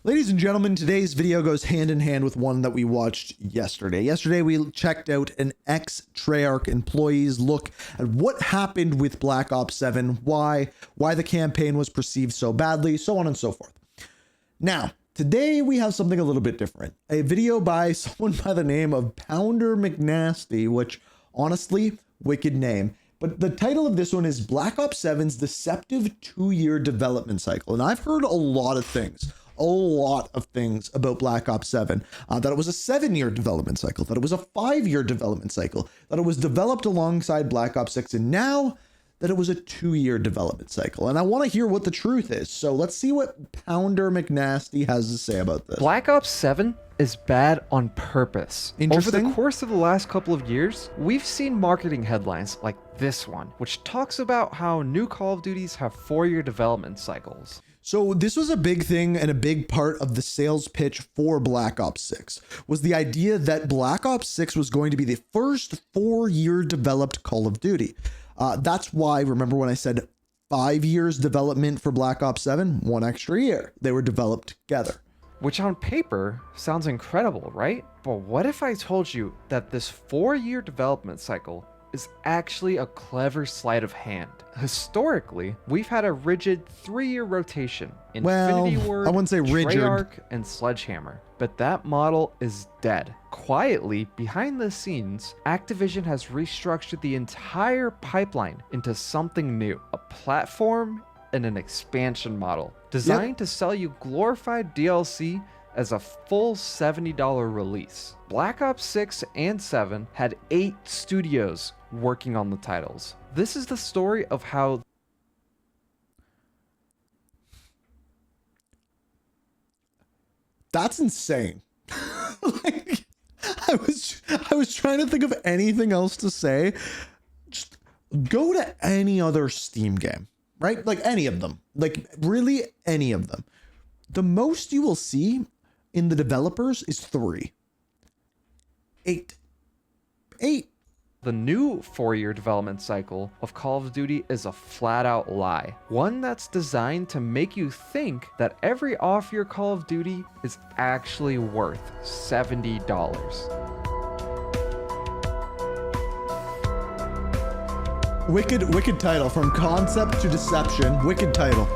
Ladies and gentlemen, today's video goes hand in hand with one that we watched yesterday. Yesterday, we checked out an ex-Treyarch employee's look at what happened with Black Ops 7, why the campaign was perceived so badly, so on and so forth. Now, today we have something a little bit different. A video by someone by the name of Pounder McNasty, which, honestly, wicked name. But the title of this one is Black Ops 7's Deceptive 2-Year Development Cycle. And I've heard a lot of things about Black Ops 7, that it was a 7-year development cycle, that it was a 5-year development cycle, that it was developed alongside Black Ops 6, and now that it was a 2-year development cycle. And I want to hear what the truth is. So let's see what Pounder McNasty has to say about this. Black Ops 7 is bad on purpose. Over the course of the last couple of years, we've seen marketing headlines like this one, which talks about how new Call of Duties have 4-year development cycles. So this was a big thing, and a big part of the sales pitch for Black Ops 6 was the idea that Black Ops 6 was going to be the first 4-year developed Call of Duty. That's why, remember when I said 5 years development for Black Ops 7? 1 extra year. They were developed together. Which on paper sounds incredible, right? But what if I told you that this 4-year development cycle is actually a clever sleight of hand? Historically, we've had a rigid 3-year rotation. Infinity Ward, I wouldn't say rigid. Treyarch, and Sledgehammer. But that model is dead. Quietly, behind the scenes, Activision has restructured the entire pipeline into something new. A platform and an expansion model designed to sell you glorified DLC as a full $70 release. Black Ops 6 and 7 had 8 studios working on the titles. This is the story of how that's insane. Like, I was trying to think of anything else to say. Just go to any other Steam game, right? Like any of them, like really any of them. The most you will see in the developers is 3. 8. the new 4-year development cycle of Call of Duty is a flat-out lie. One that's designed to make you think that every off-year Call of Duty is actually worth $70. Wicked title. From concept to deception. Wicked title.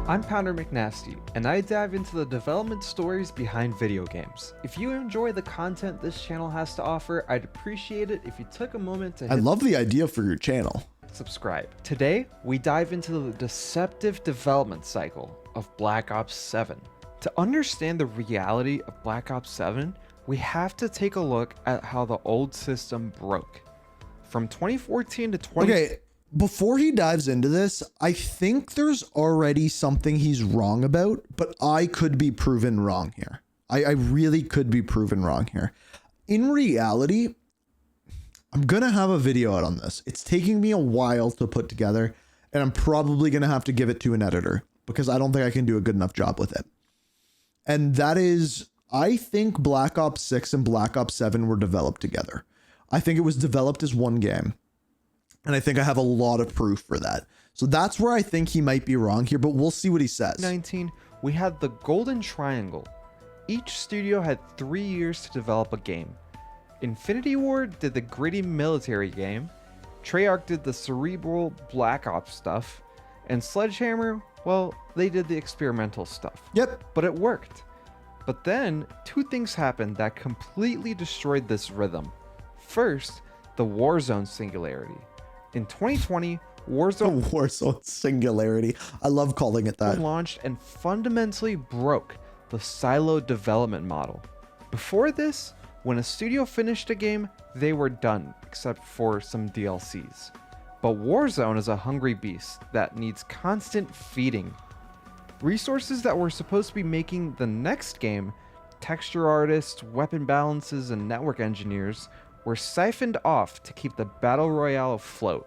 I'm Pounder McNasty, and I dive into the development stories behind video games. If you enjoy the content this channel has to offer, I'd appreciate it if you took a moment to I love the idea for your channel. Subscribe. Today, we dive into the deceptive development cycle of Black Ops 7. To understand the reality of Black Ops 7, we have to take a look at how the old system broke. From 2014 to 20... Okay, before he dives into this, I think there's already something he's wrong about, but I could be proven wrong here. I really could be proven wrong here. In reality, I'm going to have a video out on this. It's taking me a while to put together, and I'm probably going to have to give it to an editor because I don't think I can do a good enough job with it. And that is, I think Black Ops 6 and Black Ops 7 were developed together. I think it was developed as one game. And I think I have a lot of proof for that. So that's where I think he might be wrong here, but we'll see what he says. 2019, we had the Golden Triangle. Each studio had 3 years to develop a game. Infinity Ward did the gritty military game, Treyarch did the cerebral Black Ops stuff, and Sledgehammer, well, they did the experimental stuff. Yep. But it worked. But then, 2 things happened that completely destroyed this rhythm. First, the Warzone singularity. In 2020, Warzone singularity. I love calling it that. Launched and fundamentally broke the siloed development model. Before this, when a studio finished a game, they were done, except for some DLCs. But Warzone is a hungry beast that needs constant feeding. Resources that were supposed to be making the next game, texture artists, weapon balances, and network engineers, were siphoned off to keep the Battle Royale afloat.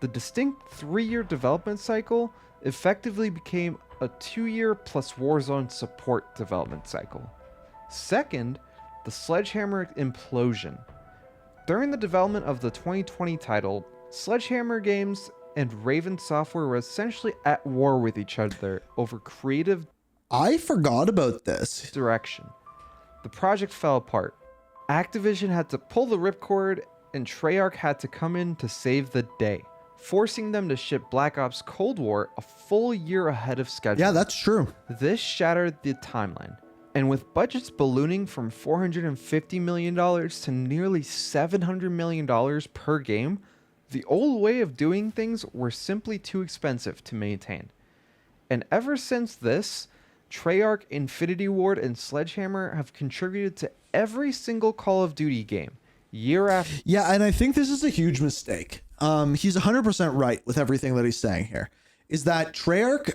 The distinct 3-year development cycle effectively became a 2-year plus Warzone support development cycle. Second, the Sledgehammer implosion. During the development of the 2020 title, Sledgehammer Games and Raven Software were essentially at war with each other over creative I forgot about this. Direction. The project fell apart. Activision had to pull the ripcord, and Treyarch had to come in to save the day, forcing them to ship Black Ops Cold War a full year ahead of schedule. Yeah, that's true. This shattered the timeline. And with budgets ballooning from $450 million to nearly $700 million per game, the old way of doing things were simply too expensive to maintain. And ever since this, Treyarch, Infinity Ward, and Sledgehammer have contributed to every single Call of Duty game, year after. Yeah, and I think this is a huge mistake. He's 100% right with everything that he's saying here. Is that Treyarch,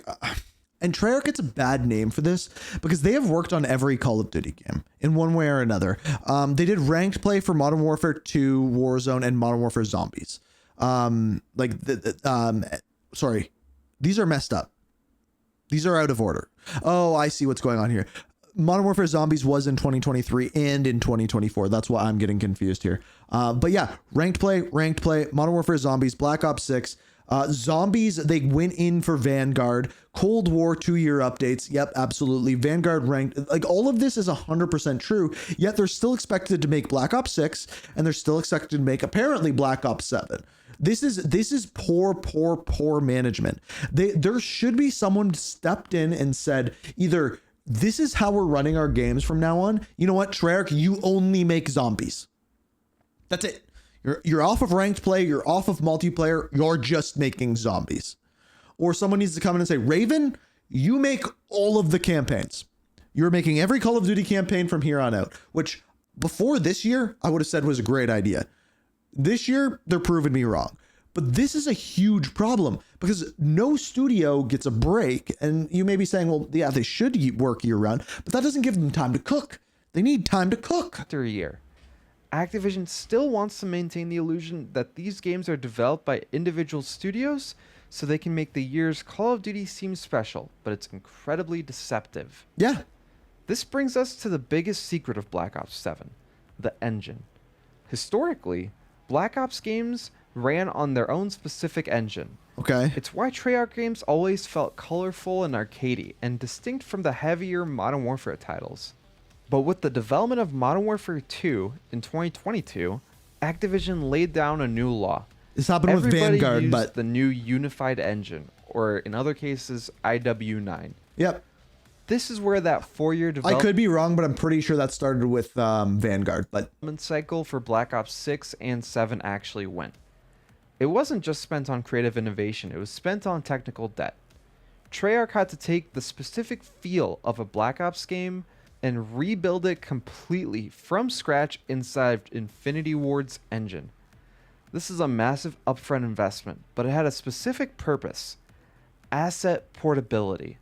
and Treyarch gets a bad name for this because they have worked on every Call of Duty game in one way or another. They did ranked play for Modern Warfare 2, Warzone, and Modern Warfare Zombies. Sorry, these are messed up. These are out of order. Oh, I see what's going on here. Modern Warfare Zombies was in 2023 and in 2024. That's why I'm getting confused here. But yeah, ranked play, Modern Warfare Zombies, Black Ops 6, Zombies, they went in for Vanguard, Cold War 2-year updates. Yep, absolutely. Vanguard ranked, like all of this is 100% true, yet they're still expected to make Black Ops 6 and they're still expected to make apparently Black Ops 7. This is poor management. There should be someone stepped in and said either this is how we're running our games from now on. You know what, Treyarch, you only make zombies. That's it. You're off of ranked play. You're off of multiplayer. You're just making zombies. Or someone needs to come in and say, Raven, you make all of the campaigns. You're making every Call of Duty campaign from here on out, which before this year, I would have said was a great idea. This year, they're proving me wrong. But this is a huge problem because no studio gets a break. And you may be saying, well, yeah, they should work year round, but that doesn't give them time to cook. They need time to cook. After a year, Activision still wants to maintain the illusion that these games are developed by individual studios so they can make the year's Call of Duty seem special, but it's incredibly deceptive. Yeah. This brings us to the biggest secret of Black Ops 7, the engine. Historically, Black Ops games ran on their own specific engine. Okay. It's why Treyarch games always felt colorful and arcadey and distinct from the heavier Modern Warfare titles. But with the development of Modern Warfare 2 in 2022, Activision laid down a new law. This happened with Everybody Vanguard, used but the new unified engine, or in other cases, IW9. yep. This is where that 4-year I could be wrong, but I'm pretty sure that started with Vanguard. But development cycle for Black Ops 6 and 7 actually went. It wasn't just spent on creative innovation, it was spent on technical debt. Treyarch had to take the specific feel of a Black Ops game and rebuild it completely from scratch inside Infinity Ward's engine. This is a massive upfront investment, but it had a specific purpose: asset portability.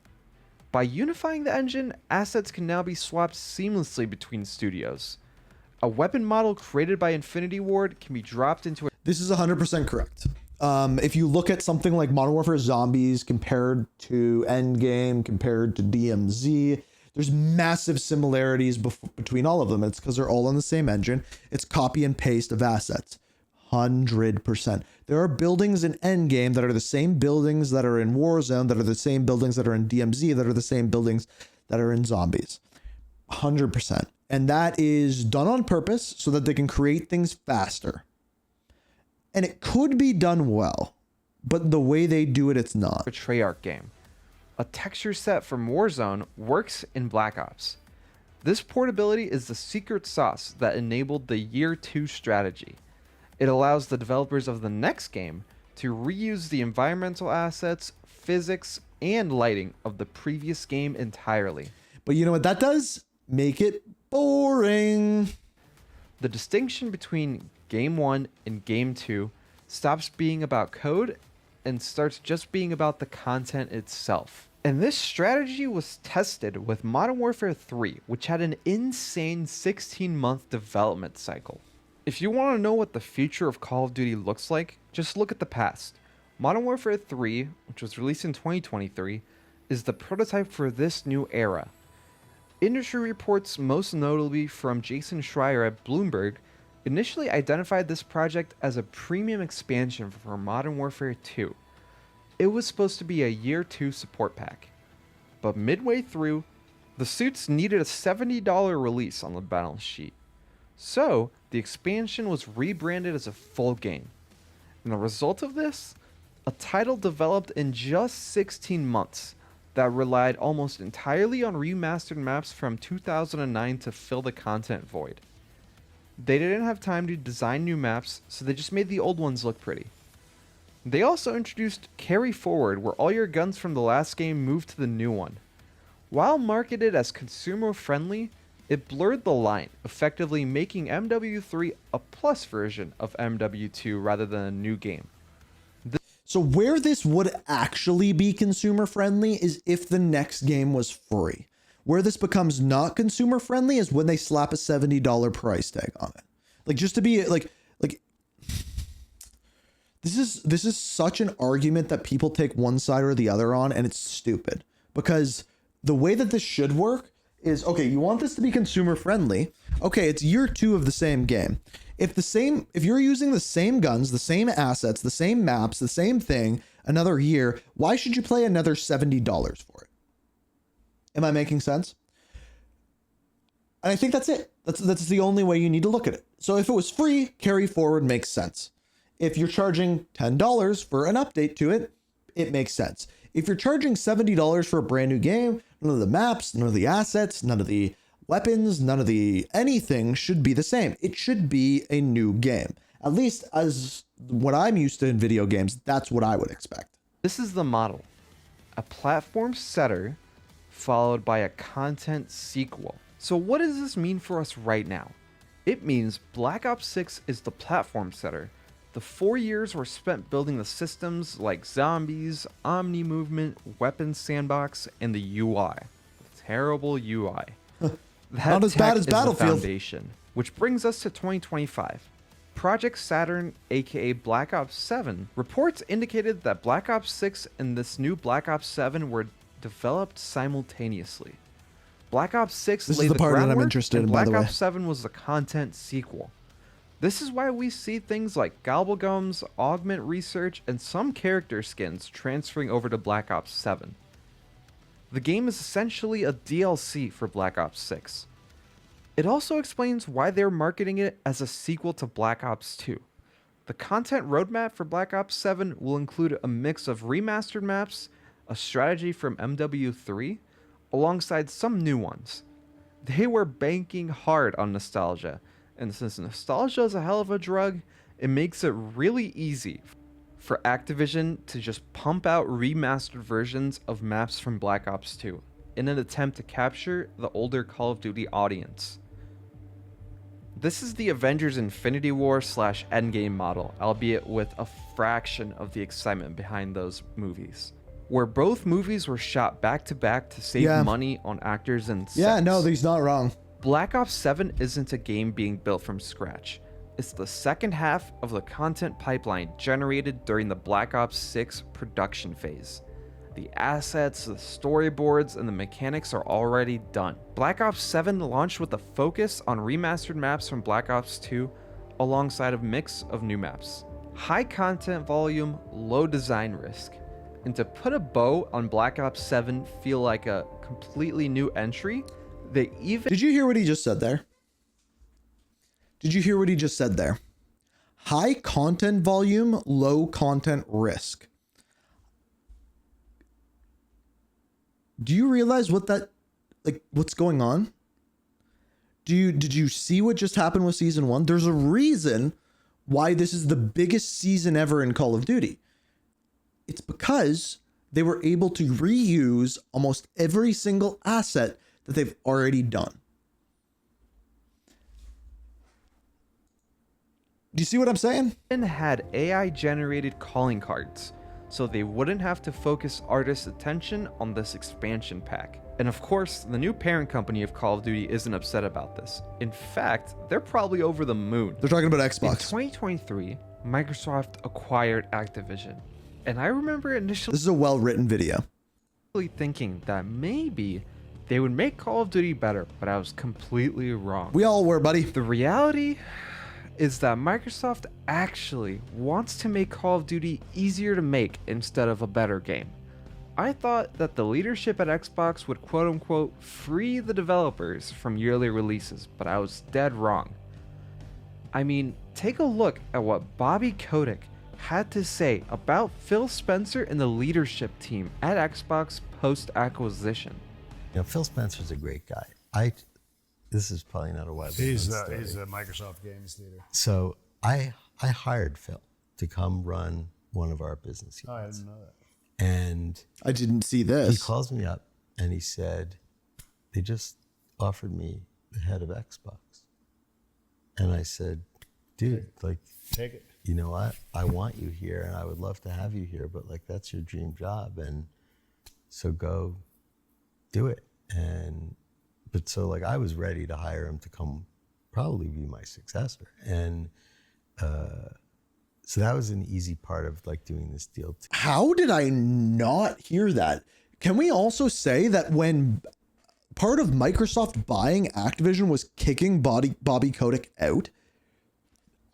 By unifying the engine, assets can now be swapped seamlessly between studios. A weapon model created by Infinity Ward can be dropped into a... this is 100% correct. If you look at something like Modern Warfare Zombies compared to Endgame, compared to DMZ, there's massive similarities between all of them. It's because they're all on the same engine. It's copy and paste of assets. 100%. There are buildings in Endgame that are the same buildings that are in Warzone, that are the same buildings that are in DMZ, that are the same buildings that are in Zombies. 100%. And that is done on purpose so that they can create things faster. And it could be done well, but the way they do it, it's not. a Treyarch game. A texture set from Warzone works in Black Ops. This portability is the secret sauce that enabled the Year 2 strategy. It allows the developers of the next game to reuse the environmental assets, physics, and lighting of the previous game entirely. But you know what that does? Make it boring. The distinction between Game 1 and Game 2 stops being about code and starts just being about the content itself. And this strategy was tested with Modern Warfare 3, which had an insane 16-month development cycle. If you want to know what the future of Call of Duty looks like, just look at the past. Modern Warfare 3, which was released in 2023, is the prototype for this new era. Industry reports, most notably from Jason Schreier at Bloomberg, initially identified this project as a premium expansion for Modern Warfare 2. It was supposed to be a Year 2 support pack. but midway through, the suits needed a $70 release on the balance sheet. So, the expansion was rebranded as a full game. And the result of this? A title developed in just 16 months that relied almost entirely on remastered maps from 2009 to fill the content void. They didn't have time to design new maps, so they just made the old ones look pretty. They also introduced Carry Forward, where all your guns from the last game moved to the new one. While marketed as consumer friendly, it blurred the line, effectively making MW3 a plus version of MW2 rather than a new game. So where this would actually be consumer friendly is if the next game was free. Where this becomes not consumer friendly is when they slap a $70 price tag on it. Like, just to be like this is such an argument that people take one side or the other on, and it's stupid. Because the way that this should work is, okay, you want this to be consumer friendly. Okay, it's year 2 of the same game. If you're using the same guns, the same assets, the same maps, the same thing another year, why should you pay another $70 for it? Am I making sense? And I think that's it. That's the only way you need to look at it. So if it was free, Carry Forward makes sense. If you're charging $10 for an update to it, it makes sense. If you're charging $70 for a brand new game, none of the maps, none of the assets, none of the weapons, none of the anything should be the same. It should be a new game. At least as what I'm used to in video games, that's what I would expect. This is the model. A platform setter followed by a content sequel. So what does this mean for us right now? It means Black Ops 6 is the platform setter. The 4 years were spent building the systems like zombies, omni movement, weapons sandbox, and the UI. Terrible UI. Not as bad as Battlefield. Foundation, which brings us to 2025. Project Saturn, aka Black Ops 7, reports indicated that Black Ops 6 and this new Black Ops 7 were developed simultaneously. Black Ops 6 This laid is the part that I'm groundwork, interested and in, by the Black way. Ops 7 was the content sequel. This is why we see things like Gobblegums, Augment Research, and some character skins transferring over to Black Ops 7. The game is essentially a DLC for Black Ops 6. It also explains why they're marketing it as a sequel to Black Ops 2. The content roadmap for Black Ops 7 will include a mix of remastered maps, a strategy from MW3, alongside some new ones. They were banking hard on nostalgia, and since nostalgia is a hell of a drug, it makes it really easy for Activision to just pump out remastered versions of maps from Black Ops 2 in an attempt to capture the older Call of Duty audience. This is the Avengers Infinity War / Endgame model, albeit with a fraction of the excitement behind those movies, where both movies were shot back to back to save money on actors and sets. Yeah, no, he's not wrong. Black Ops 7 isn't a game being built from scratch. It's the second half of the content pipeline generated during the Black Ops 6 production phase. The assets, the storyboards, and the mechanics are already done. Black Ops 7 launched with a focus on remastered maps from Black Ops 2 alongside a mix of new maps. High content volume, low design risk. And to put a bow on Black Ops 7 feel like a completely new entry, they even... Did you hear what he just said there? Did you hear what he just said there? High content volume, low content risk. Do you realize what that, like, what's going on? Did you see what just happened with season 1? There's a reason why this is the biggest season ever in Call of Duty. It's because they were able to reuse almost every single asset that they've already done. Do you see what I'm saying? had AI generated calling cards, so they wouldn't have to focus artists' attention on this expansion pack. And of course, the new parent company of Call of Duty isn't upset about this. In fact, they're probably over the moon. They're talking about In Xbox. 2023, Microsoft acquired Activision. And I remember initially This is a well-written video. thinking that maybe they would make Call of Duty better, but I was completely wrong. We all were, buddy. The reality is that Microsoft actually wants to make Call of Duty easier to make instead of a better game. I thought that the leadership at Xbox would quote-unquote free the developers from yearly releases, but I was dead wrong. I mean, take a look at what Bobby Kotick had to say about Phil Spencer and the leadership team at Xbox post-acquisition. You know, Phil Spencer's a great guy. This is probably not a widely known story. He's a Microsoft Games leader. So I hired Phil to come run one of our business units. Oh, I didn't know that. And I didn't see he this. calls me up and he said, they just offered me the head of Xbox. And I said, dude, like, Take it. you know what? I want you here and I would love to have you here, but like, that's your dream job. And so go do it. But so like, I was ready to hire him to come probably be my successor. And, so that was an easy part of like doing this deal too. How did I not hear that? Can we also say that when part of Microsoft buying Activision was kicking Bobby Kotick out?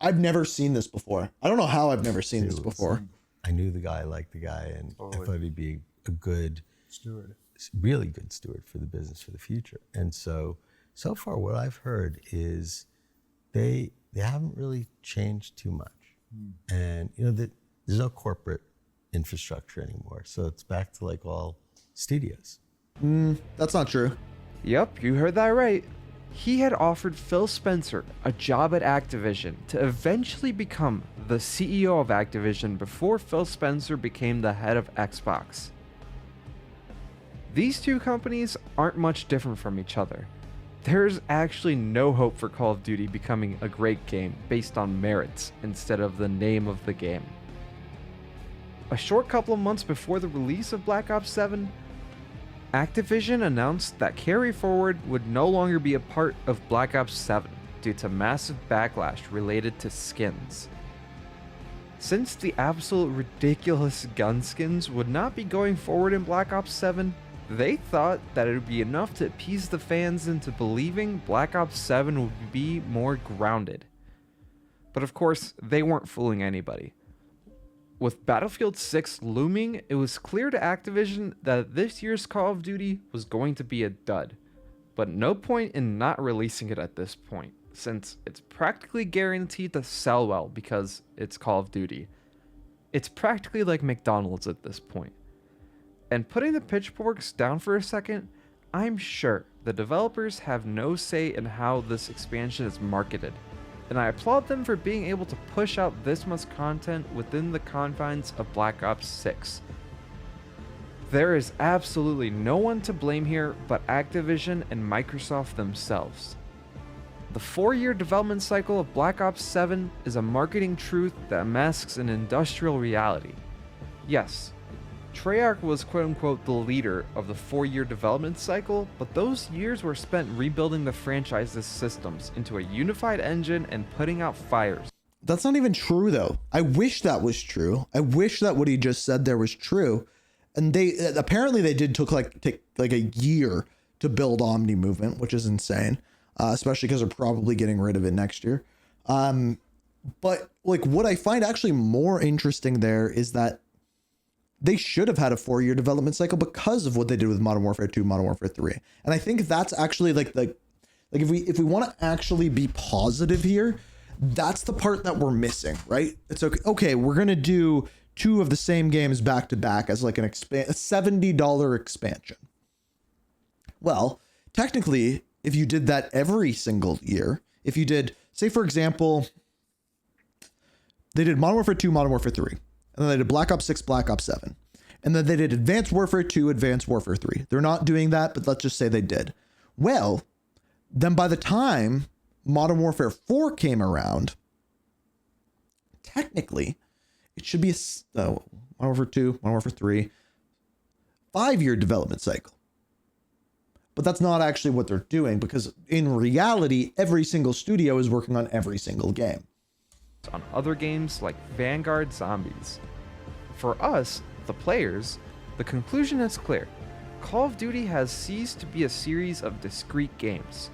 I've never seen this before. I don't know how I've never seen this before. I knew the guy, I liked the guy, and I thought he'd be a good Steward. really good steward for the business for the future. And so far what I've heard is they haven't really changed too much. And you know that there's no corporate infrastructure anymore. So it's back to like all studios. That's not true. Yep, you heard that right. He had offered Phil Spencer a job at Activision to eventually become the CEO of Activision before Phil Spencer became the head of Xbox. These two companies aren't much different from each other. There's actually no hope for Call of Duty becoming a great game based on merits instead of the name of the game. A short couple of months before the release of Black Ops 7, Activision announced that Carry Forward would no longer be a part of Black Ops 7 due to massive backlash related to skins. Since the absolute ridiculous gun skins would not be going forward in Black Ops 7, they thought that it would be enough to appease the fans into believing Black Ops 7 would be more grounded. But of course, they weren't fooling anybody. With Battlefield 6 looming, it was clear to Activision that this year's Call of Duty was going to be a dud. But no point in not releasing it at this point, since it's practically guaranteed to sell well because it's Call of Duty. It's practically like McDonald's at this point. And putting the pitchforks down for a second, I'm sure the developers have no say in how this expansion is marketed, and I applaud them for being able to push out this much content within the confines of Black Ops 6. There is absolutely no one to blame here but Activision and Microsoft themselves. The 4-year development cycle of Black Ops 7 is a marketing truth that masks an industrial reality. Yes, Treyarch was quote-unquote the leader of the 4-year development cycle, but those years were spent rebuilding the franchise's systems into a unified engine and putting out fires. That's not even true though. I wish that was true. I wish that what he just said there was true. And they apparently they did take like a year to build Omni Movement, which is insane, especially because they're probably getting rid of it next year. But like what I find actually more interesting there is that they should have had a 4-year development cycle because of what they did with Modern Warfare 2, Modern Warfare 3. And I think that's actually like if we want to actually be positive here, that's the part that we're missing, right? It's okay, we're going to do 2 of the same games back to back as like a $70 expansion. Well, technically, if you did that every single year, if you did, say for example, they did Modern Warfare 2, Modern Warfare 3. And then they did Black Ops 6, Black Ops 7. And then they did Advanced Warfare 2, Advanced Warfare 3. They're not doing that, but let's just say they did. Well, then by the time Modern Warfare 4 came around, technically, it should be Modern Warfare 2, Modern Warfare 3, 5-year development cycle. But that's not actually what they're doing because in reality, every single studio is working on every single game. On other games like Vanguard Zombies. For us, the players, the conclusion is clear. Call of Duty has ceased to be a series of discrete games.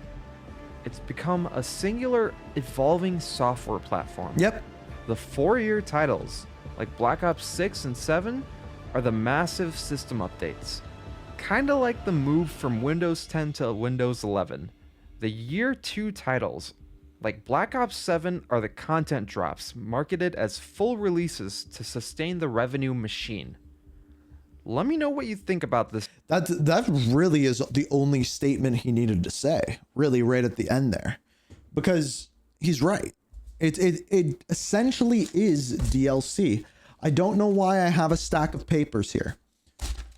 It's become a singular, evolving software platform. Yep. The 4-year titles, like Black Ops 6 and 7, are the massive system updates. Kinda like the move from Windows 10 to Windows 11. The Year 2 titles, like Black Ops 7, are the content drops marketed as full releases to sustain the revenue machine. Let me know what you think about this. That really is the only statement he needed to say, really, right at the end there, because he's right. It essentially is DLC. I don't know why I have a stack of papers here,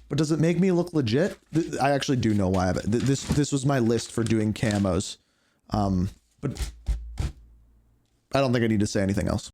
but does it make me look legit? I actually do know why I have it. This was my list for doing camos, but I don't think I need to say anything else.